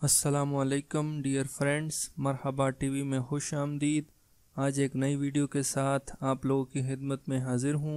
अस्सलाम वालेकुम dear friends, मरहबा TV में खुश आमदीद। आज एक नई वीडियो के साथ आप लोगों की खिदमत में हाजिर हूँ।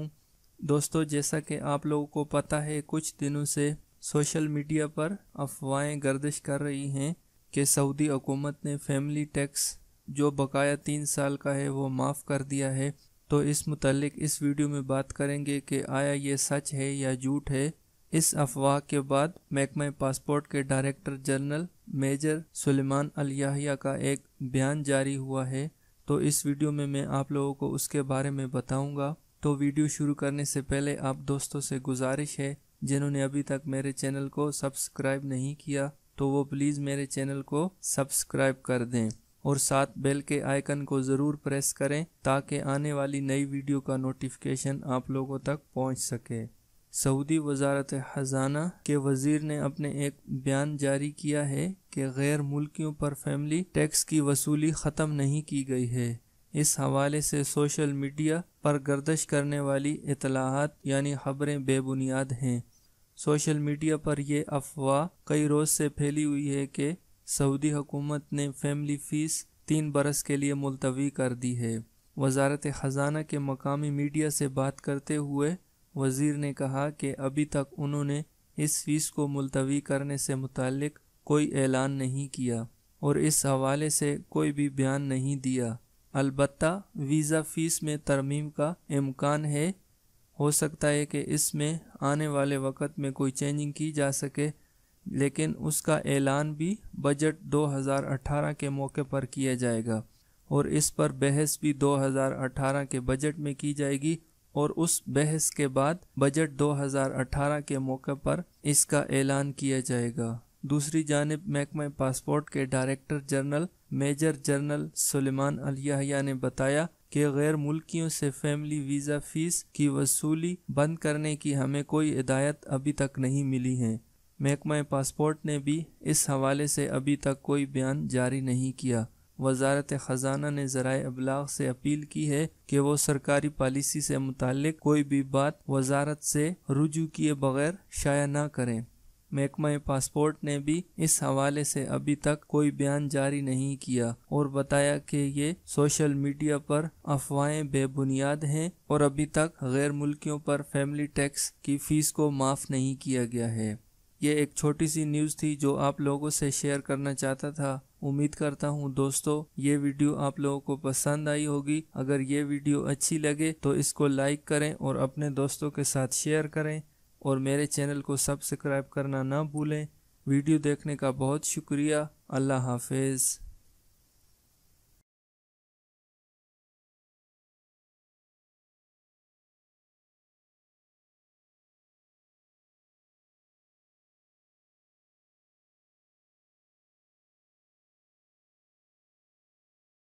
दोस्तों, जैसा कि आप लोगों को पता है, कुछ दिनों से सोशल मीडिया पर अफवाहें गर्दिश कर रही हैं कि सऊदी हुकूमत ने फैमिली टैक्स जो बकाया 3 साल का है वो माफ़ कर दिया है। तो इस मुतालिक इस वीडियो में बात करेंगे कि आया ये सच है या झूठ है। इस अफवाह के बाद महकमा पासपोर्ट के director general major Suleman al Yahya का एक बयान जारी हुआ है। तो इस वीडियो में मैं आप लोगों को उसके बारे में बताऊंगा। तो वीडियो शुरू करने से पहले आप दोस्तों से गुजारिश है, जिन्होंने अभी तक मेरे चैनल को सब्सक्राइब नहीं किया तो वो प्लीज़ मेरे चैनल को सब्सक्राइब कर दें और साथ बेल के आइकन को ज़रूर प्रेस करें ताकि आने वाली नई वीडियो का नोटिफिकेशन आप लोगों तक पहुंच सके। सऊदी वजारत खजाना के वजीर ने अपने एक बयान जारी किया है कि गैर मुल्कियों पर फैमिली टैक्स की वसूली ख़त्म नहीं की गई है। इस हवाले से सोशल मीडिया पर गर्दिश करने वाली इतलाहात यानी खबरें बेबुनियाद हैं। सोशल मीडिया पर यह अफवाह कई रोज़ से फैली हुई है कि सऊदी हुकूमत ने फैमिली फ़ीस 3 बरस के लिए मुलतवी कर दी है। वजारत खजाना के मकामी मीडिया से बात करते हुए वजीर ने कहा कि अभी तक उन्होंने इस फीस को मुलतवी करने से मुतालिक कोई ऐलान नहीं किया और इस हवाले से कोई भी बयान नहीं दिया। अलबत्ता वीज़ा फ़ीस में तरमीम का इम्कान है। हो सकता है कि इसमें आने वाले वक्त में कोई चेंजिंग की जा सके, लेकिन उसका ऐलान भी बजट 2018 के मौके पर किया जाएगा और इस पर बहस भी 2018 के बजट में की जाएगी और उस बहस के बाद बजट 2018 के मौके पर इसका ऐलान किया जाएगा। दूसरी जानिब महकमा पासपोर्ट के director general major general Suleman al Yahya ने बताया कि गैर मुल्कियों से फैमिली वीज़ा फ़ीस की वसूली बंद करने की हमें कोई हिदायत अभी तक नहीं मिली है। महकमा पासपोर्ट ने भी इस हवाले से अभी तक कोई बयान जारी नहीं किया। वजारत खजाना ने ज़राए अबलाग से अपील की है कि वो सरकारी पॉलिसी से मुतालिक कोई भी बात वजारत से रुजू किए बगैर शाया ना करें। महकमा पासपोर्ट ने भी इस हवाले से अभी तक कोई बयान जारी नहीं किया और बताया कि ये सोशल मीडिया पर अफवाहें बेबुनियाद हैं और अभी तक गैर मुल्कियों पर फैमिली टैक्स की फ़ीस को माफ़ नहीं किया गया है। ये एक छोटी सी न्यूज़ थी जो आप लोगों से शेयर करना चाहता था। उम्मीद करता हूँ दोस्तों ये वीडियो आप लोगों को पसंद आई होगी। अगर ये वीडियो अच्छी लगे तो इसको लाइक करें और अपने दोस्तों के साथ शेयर करें और मेरे चैनल को सब्सक्राइब करना ना भूलें। वीडियो देखने का बहुत शुक्रिया। अल्लाह हाफिज़।